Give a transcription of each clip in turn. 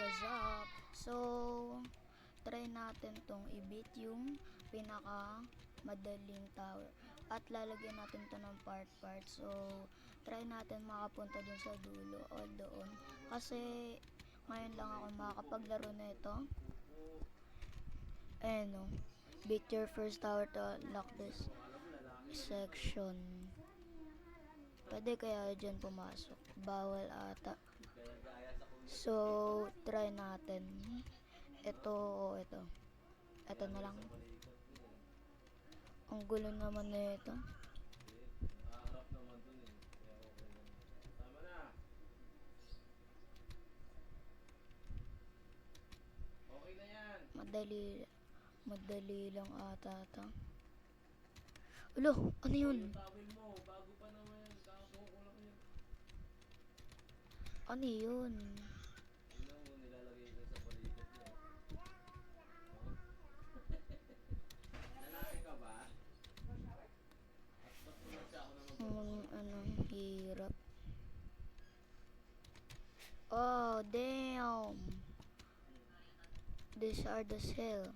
what's up? So, try natin tong i-beat yung pinaka madaling tower. At lalagyan natin to ng part. So, try natin makapunta dun sa dulo o doon. Kasi, ngayon lang ako makakapaglaro na ito. Ano, beat your first tower to unlock this section. Pwede kaya dyan pumasok? Bawal ata. So, try natin. Ito o ito. Ito na lang. Ang gulo naman na ito. Madali lang ata ito. Ulo, ano yun? Ano yun? Hirap. Oh, damn. These are the cell.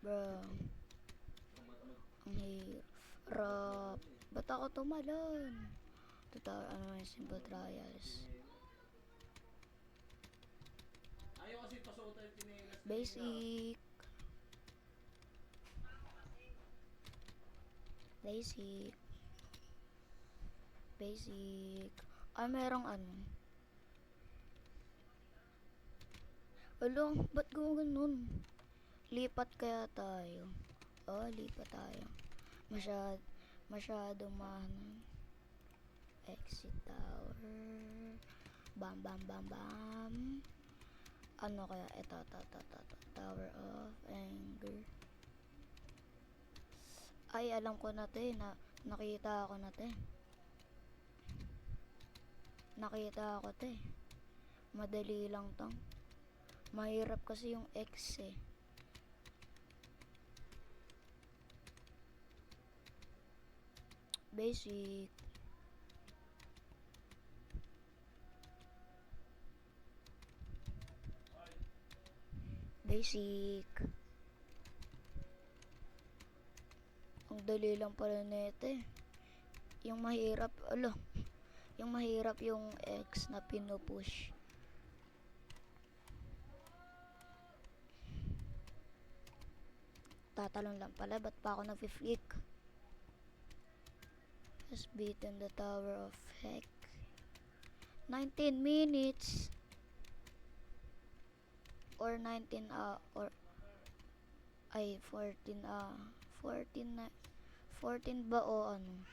Bro. Ang hirap. Ba't ako tumalon? Total, ano yung simple trials. Basic. Ay, merong ano. Alo, ba't gano'n? Lipat kaya tayo. Oh, lipat tayo. Masyadong mahal. Exit tower. Bam. Ano kaya? Ito. Tower of Anger. Ay, alam ko na 'to eh. Nakita ako na 'to eh. Nakita ako 'to eh. Madali lang 'to. Mahirap kasi yung X eh. Basic. Ang dali lang pala nito eh. Yung mahirap, yung mahirap yung X na pinupush. Tatalon lang pala, ba't pa ako nag-flick? Has beaten the Tower of Heck. 19 minutes or 19 or ay 14 14 ba o ano?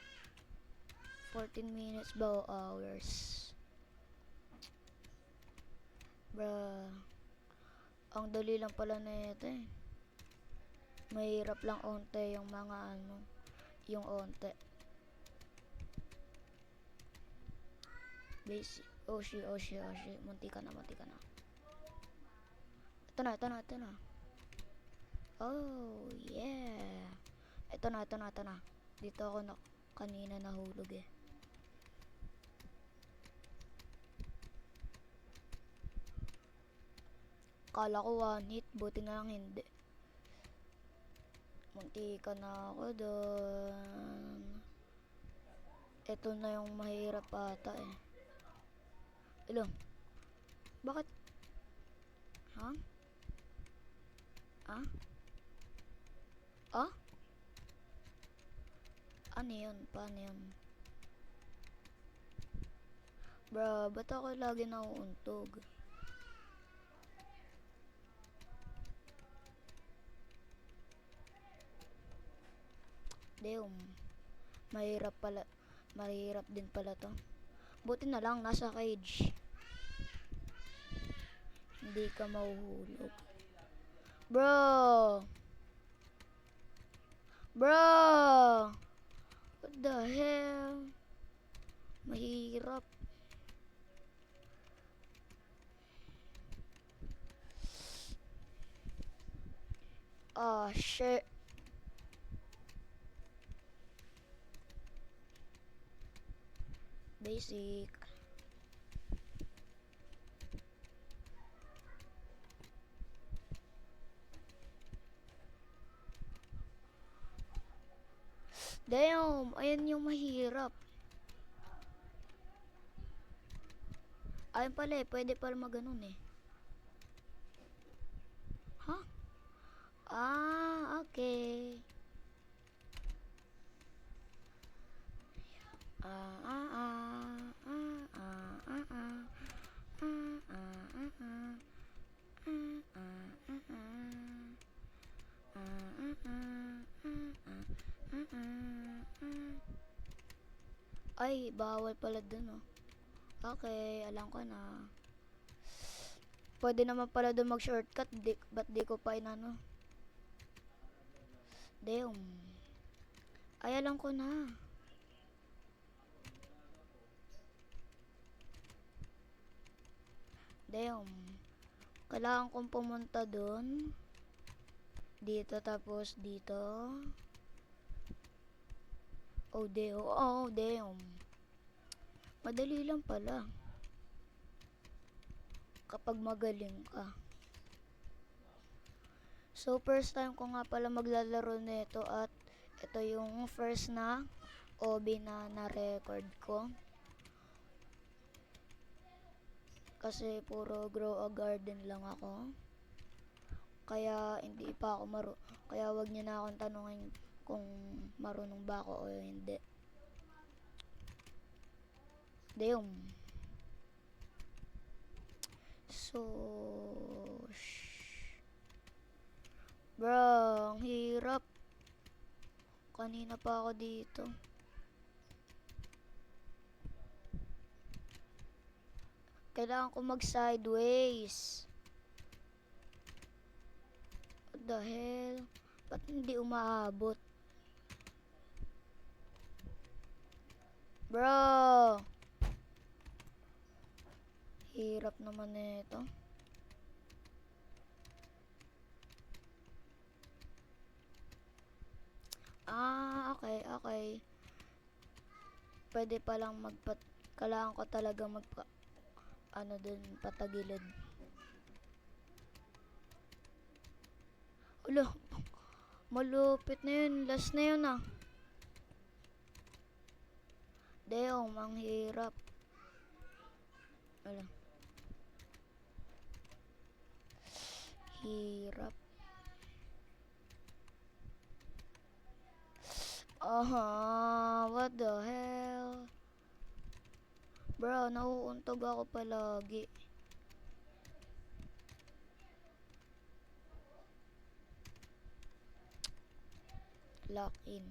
14 minutes ba o hours? Bruh. Ang dali lang pala na ito eh. Mahirap lang onte yung mga ano, yung onte. Basic. Oshi. Munti ka na. Ito na. Oh, yeah. Ito na. Dito ako kanina nahulog eh. Kala ko one hit, buti na lang hindi. Munti ka na ako doon. Ito na yung mahirap ata eh. Ilo. Bakit? Ha? Ano yun? Paano yun? Bro, ba't ako lagi nauuntog? Damn. Mahirap din pala to. Buti na lang nasa cage. Hindi ka mahuhulog. Bro! What the hell? Mahirap. Shit. Basic. Damn, ayan yung mahirap. Ayun pala eh, pwede pala maganon eh. Ha? Okay. Ah, ah, ah, ah, ah, ah, ah, ah, ah, ah, ah. Ay, bawal pala dun oh. Okay, alam ko na. Pwede naman pala dun mag-shortcut, ba't di ko pa inano? Damn. Ay, alam ko na. Damn. Kailangan kong pumunta dun. Dito tapos dito. Oh, damn. Madali lang pala. Kapag magaling ka. So, first time ko nga pala maglalaro nito at ito yung first na OB na na-record ko. Kasi puro grow a garden lang ako. Kaya hindi pa ako kaya wag niyo na akong tanungin kung marunong ba ako o hindi. Damn. So, bro, ang hirap. Kanina pa ako dito. Kailangan ko mag-sideways. What the hell? Ba't hindi umaabot? Bro! Hirap naman nito. Okay. Pwede palang kailangan ko talaga dun, patagilid. Ulo, malupit na yun. Last na yun ah. Damn, ang hirap. Wala. Hirap. What the hell? Bro, nauuntog ako palagi. Lock in.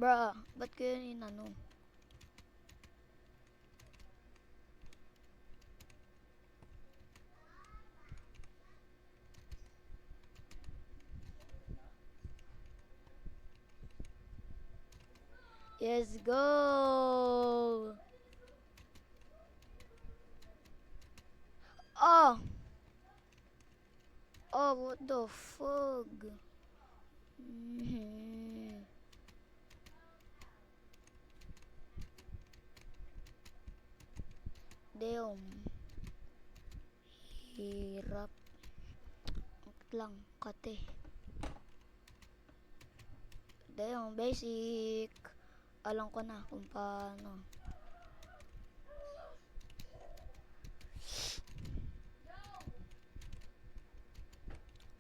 Bro, ba't ko yun inano? Let's go! What the fuck? Damn. Hirap. Lang, kate. Damn, basic. Alam ko na kung paano.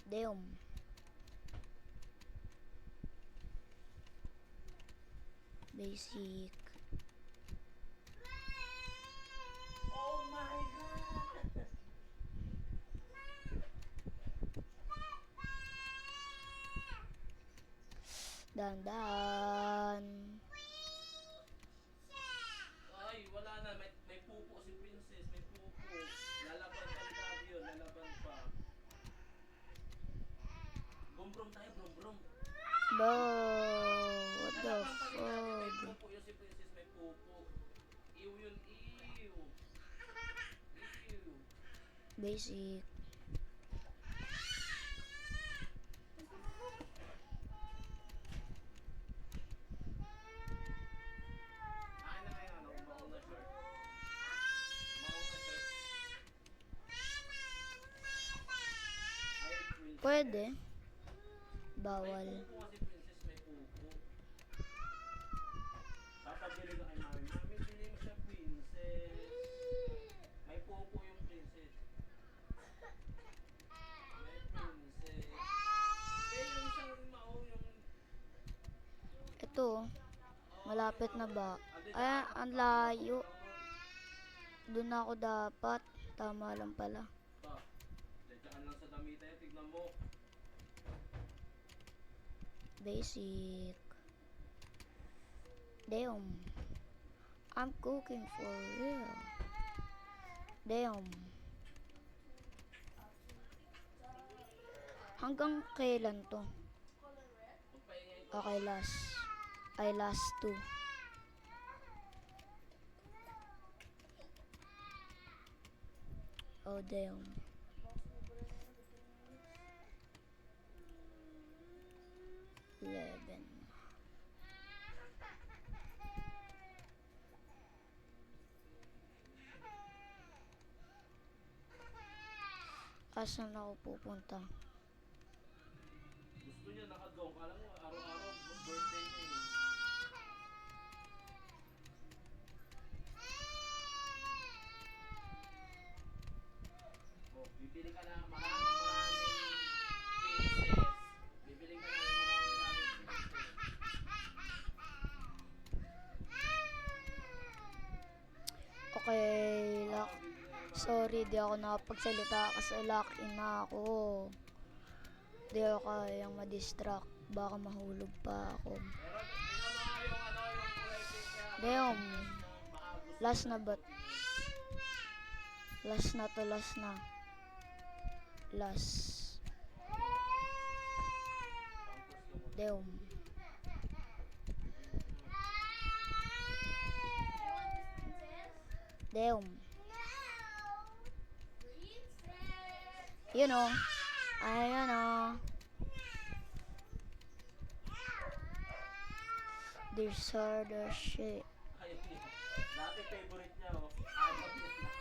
Damn. Basic. Oh my god! Dandan. Ay, wala na. May pupo si Princess. May pupo. Lalaban pa ni Daddy yun. Lalaban pa. Brum-brum tayo, brum-brum. Bro, what the Lalaban pa ni Daddy. May fuck? pupo yun si Princess. May pupo. Ew yun, ew. Ew. Basic. Akin na ngayon, ano, maong na short. Maong na short. Ay, Princess. Pwede. May Bawal. pupo nga si Princess. Malapit na ba? Ay, ang layo. Doon ako dapat. Tama lang pala. Diyan lang sa damita yan, tignan mo. Basic. Damn. I'm cooking for real. Damn. Hanggang kailan to? Okay, last. Ay, last 2. Oh, damn. Eleven. Asan ako pupunta? Gusto niya nakagaw. Kala mo araw-araw birthday niya eh. Oh, bibili ka na maraming pieces. Bibili ka na maraming Okay, lock. Sorry, di ako nakapagsalita kasi lock in na ako. Di ako kayang ma-distract. Baka mahulog pa ako. Pero tingnan mo nga yung ano, yung kulay pink kaya. Damn. Baka gusto Last mo na ba? Last na to, last na. Last. Damn. Damn. You know. Ayan o. These are the shit. Ayun yun. Dati favorite niya oh. Ayaw niya na.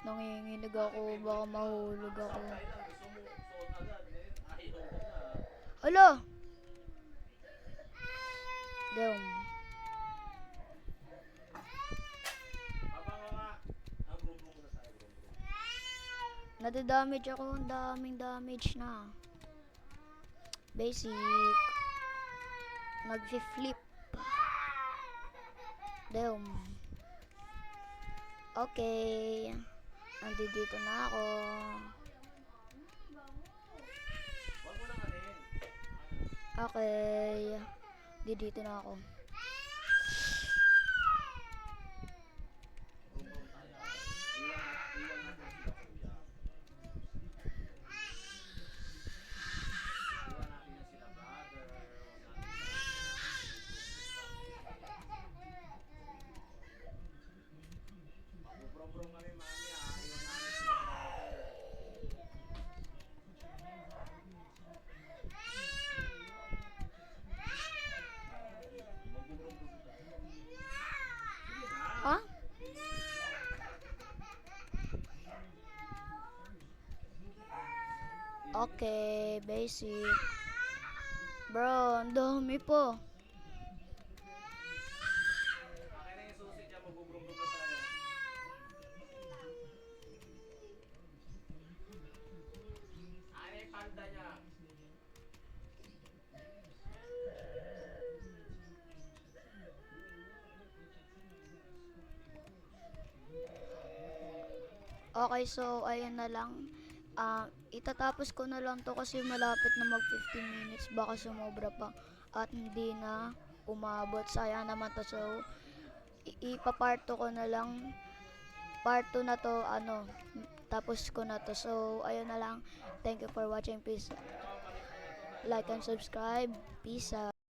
Nanginginig ako, baka mahulog ako. Sabay lang, gusto mo suot agad. Ngayon ayaw mo na. Alo! Damn. Pabango nga. Brum-brum muna tayo, brum-brum. Nadadamage ako, ang daming damage na. Basic. Nag-flip. Damn. Okay. Nandito na ako. Huwag mo nang anin. Okay. Dito na ako. Brum-brum tayo. Iwan natin sila kuya. Iwan natin yan sila brother. Brum-brum kami mami ah. Iwan natin sila brother. Magbubrum-brum tayo. Sige na. Ha? Okay, basic. Bro, ang dami po. Akin na yung susi dyan, magbubrum-brum na tayo. Akin na yung panda niya. Okay, so ayun na lang. Itatapos ko na lang to kasi malapit na mag 15 minutes. Baka sumobra pa at hindi na umabot. Sayang naman to. So, ipapart 2 ko na lang. Part 2 na to, tapos ko na to. So, ayun na lang. Thank you for watching. Peace. Like and subscribe. Peace out.